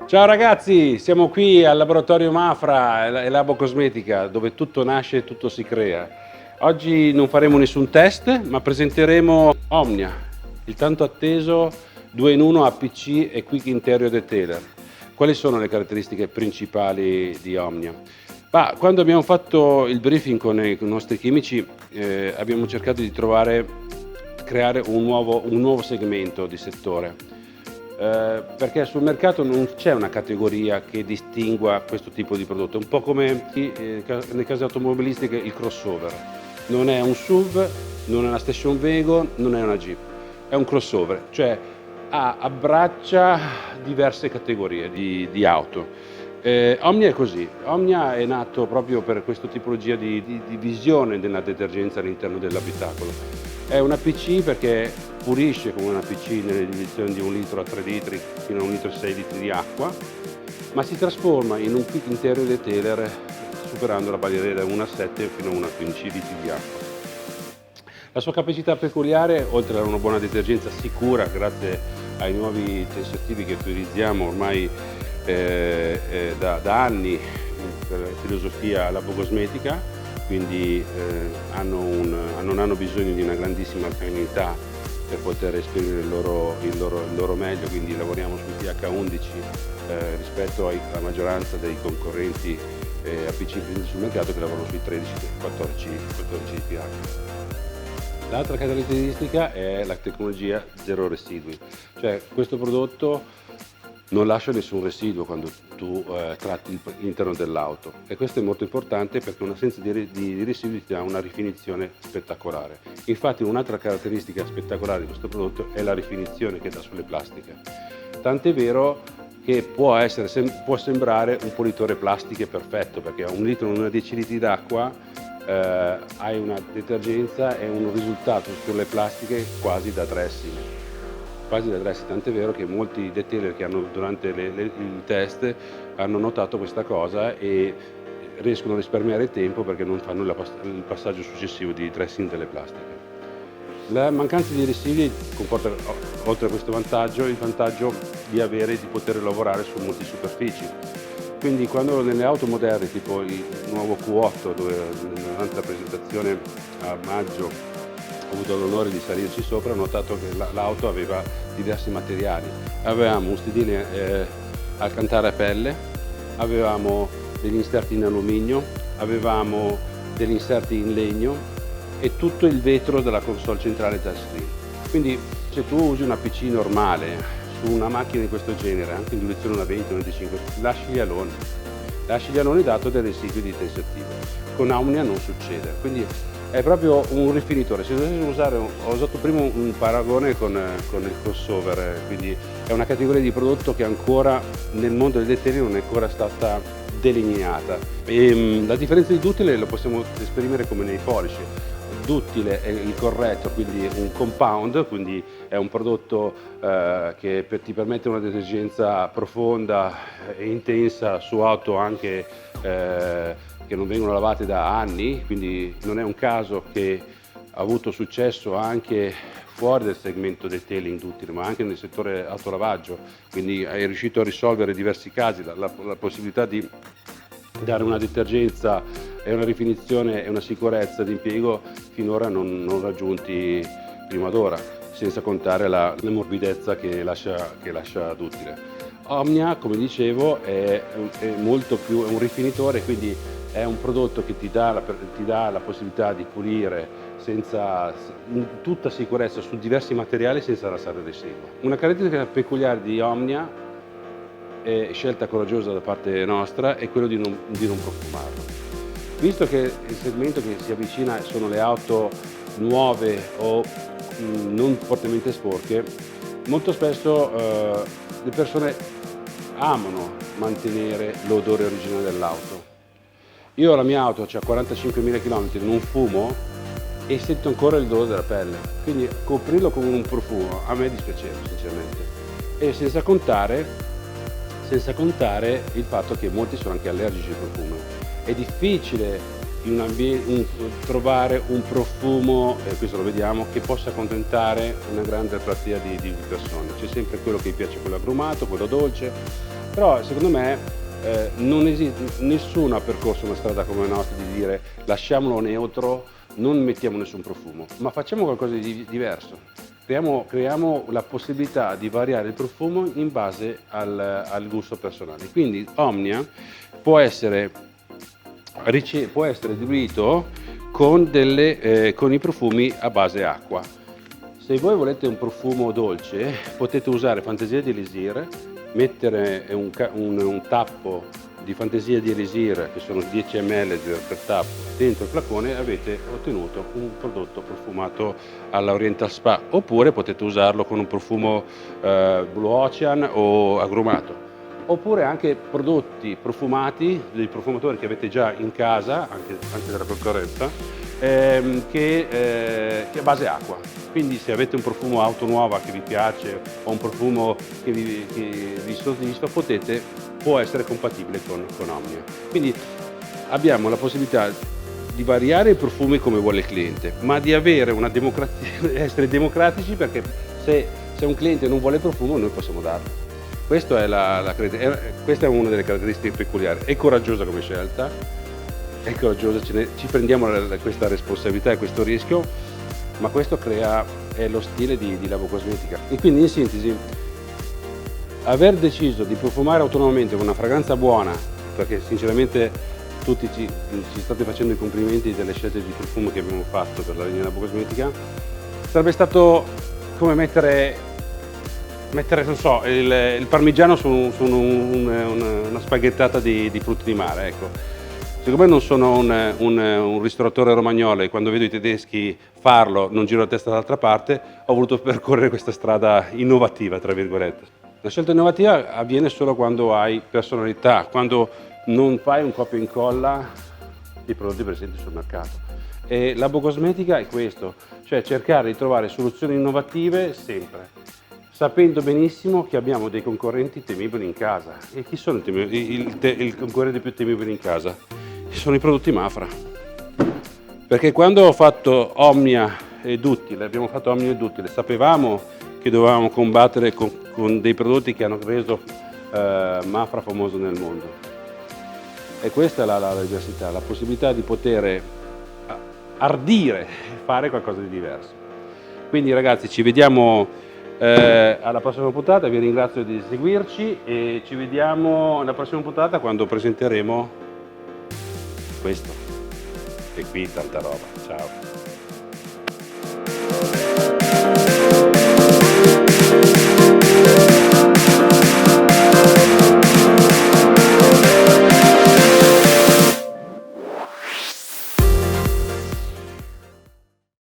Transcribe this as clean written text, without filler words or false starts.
Ciao ragazzi, siamo qui al laboratorio Mafra e Labo Cosmetica, dove tutto nasce e tutto si crea. Oggi non faremo nessun test, ma presenteremo Omnia, il tanto atteso 2 in 1 APC e Quick Interior Detailer. Quali sono le caratteristiche principali di Omnia? Quando abbiamo fatto il briefing con i nostri chimici, abbiamo cercato di creare un nuovo segmento di settore. Perché sul mercato non c'è una categoria che distingua questo tipo di prodotto, un po' come nelle case automobilistiche il crossover. Non è un SUV, non è una station wagon, non è una Jeep, è un crossover, cioè abbraccia diverse categorie di auto. Omnia è così, Omnia è nato proprio per questa tipologia di visione della detergenza all'interno dell'abitacolo. È una PC perché pulisce come una PC nelle dimensioni di 1 litro a 3 litri fino a 1 litro e 6 litri di acqua, ma si trasforma in un Quick Interior Detailer superando la barriera da 1 a 7 fino a 1 a 15 litri di acqua. La sua capacità peculiare, oltre ad una buona detergenza sicura grazie ai nuovi tensioattivi che utilizziamo ormai da anni per filosofia labocosmetica, quindi non hanno bisogno di una grandissima alcalinità per poter esprimere il loro meglio, quindi lavoriamo sul pH 11 rispetto alla maggioranza dei concorrenti APC presenti sul mercato che lavorano sui 13-14 di pH. L'altra caratteristica è la tecnologia zero residui, cioè questo prodotto non lascia nessun residuo quando tu tratti l'interno dell'auto, e questo è molto importante perché un'assenza di residui ti dà una rifinizione spettacolare. Infatti un'altra caratteristica spettacolare di questo prodotto è la rifinizione che dà sulle plastiche, tant'è vero che può sembrare un pulitore plastiche perfetto, perché a 1 litro e 10 litri d'acqua hai una detergenza e un risultato sulle plastiche quasi da dressing, tant'è vero che molti detailer che hanno durante il test hanno notato questa cosa e riescono a risparmiare tempo perché non fanno il passaggio successivo di dressing delle plastiche. La mancanza di residui comporta, oltre a questo vantaggio, il vantaggio di poter lavorare su multisuperfici. Quindi quando nelle auto moderne, tipo il nuovo Q8, dove durante la presentazione a maggio ho avuto l'onore di salirci sopra, ho notato che l'auto aveva diversi materiali. Avevamo un sedile alcantara a pelle, avevamo degli inserti in alluminio, avevamo degli inserti in legno e tutto il vetro della console centrale touchscreen. Quindi se tu usi una PC normale su una macchina di questo genere, anche in direzione 120, 125, lasci gli aloni dato dei residui di tensioattivo. Con Omnia non succede, quindi è proprio un rifinitore. Se dovessi usare, ho usato prima un paragone con il crossover, quindi è una categoria di prodotto che ancora nel mondo del detailing non è ancora stata delineata. La differenza di duttile lo possiamo esprimere come nei polish. Duttile è il corretto, quindi un compound, quindi è un prodotto che ti permette una detergenza profonda e intensa su auto anche che non vengono lavate da anni, quindi non è un caso che ha avuto successo anche fuori del segmento detailing duttile, ma anche nel settore autolavaggio, quindi è riuscito a risolvere diversi casi, la possibilità di dare una detergenza e una rifinizione e una sicurezza di impiego finora non raggiunti prima d'ora, senza contare la morbidezza che lascia duttile. Omnia, come dicevo, è molto più, è un rifinitore, quindi è un prodotto che ti dà la possibilità di pulire in tutta sicurezza su diversi materiali senza lasciare residuo. Una caratteristica peculiare di Omnia, scelta coraggiosa da parte nostra, è quello di non profumarlo. Visto che il segmento che si avvicina sono le auto nuove o non fortemente sporche, molto spesso le persone amano mantenere l'odore originale dell'auto. Io la mia auto c'ha 45.000 km, non fumo e sento ancora l'odore della pelle, quindi coprirlo con un profumo a me dispiaceva sinceramente, e senza contare il fatto che molti sono anche allergici al profumo. È difficile trovare un profumo, questo lo vediamo, che possa accontentare una grande platea di persone. C'è sempre quello che gli piace, quello agrumato, quello dolce, Però secondo me non esiste, nessuno ha percorso una strada come la nostra di dire lasciamolo neutro, non mettiamo nessun profumo, ma facciamo qualcosa di diverso. Creiamo la possibilità di variare il profumo in base al gusto personale. Quindi Omnia può essere diluito con i profumi a base acqua. Se voi volete un profumo dolce, potete usare Fantasia di Elisir, mettere un tappo di Fantasia di Elisir, che sono 10 ml per tappo, dentro il flacone, e avete ottenuto un prodotto profumato all'Oriental Spa. Oppure potete usarlo con un profumo Blue Ocean o agrumato. Oppure anche prodotti profumati dei profumatori che avete già in casa, anche della concorrenza, che è a base acqua. Quindi se avete un profumo auto nuova che vi piace o un profumo che vi soddisfa, può essere compatibile con Omnia. Quindi abbiamo la possibilità di variare i profumi come vuole il cliente, ma di avere essere democratici, perché se un cliente non vuole il profumo, noi possiamo darlo. Questa è una delle caratteristiche peculiari. È coraggiosa come scelta, è coraggiosa, ci prendiamo questa responsabilità e questo rischio, ma questo è lo stile di Labo Cosmetica. E quindi, in sintesi, aver deciso di profumare autonomamente con una fragranza buona, perché sinceramente tutti ci state facendo i complimenti delle scelte di profumo che abbiamo fatto per la linea Labo Cosmetica, sarebbe stato come mettere non so, il parmigiano su una spaghettata di frutti di mare, ecco. Siccome non sono un ristoratore romagnolo e quando vedo i tedeschi farlo non giro la testa dall'altra parte, ho voluto percorrere questa strada innovativa, tra virgolette. La scelta innovativa avviene solo quando hai personalità, quando non fai un copia e incolla dei prodotti presenti sul mercato. E Labo Cosmetica è questo, cioè cercare di trovare soluzioni innovative sempre, sapendo benissimo che abbiamo dei concorrenti temibili in casa. E chi sono il concorrente più temibile in casa? Sono i prodotti Mafra. Perché quando ho fatto Omnia e Duttile, sapevamo che dovevamo combattere con dei prodotti che hanno reso Mafra famoso nel mondo. E questa è la diversità, la possibilità di poter ardire fare qualcosa di diverso. Quindi ragazzi, ci vediamo alla prossima puntata, vi ringrazio di seguirci e ci vediamo alla prossima puntata quando presenteremo questo. E qui tanta roba, ciao!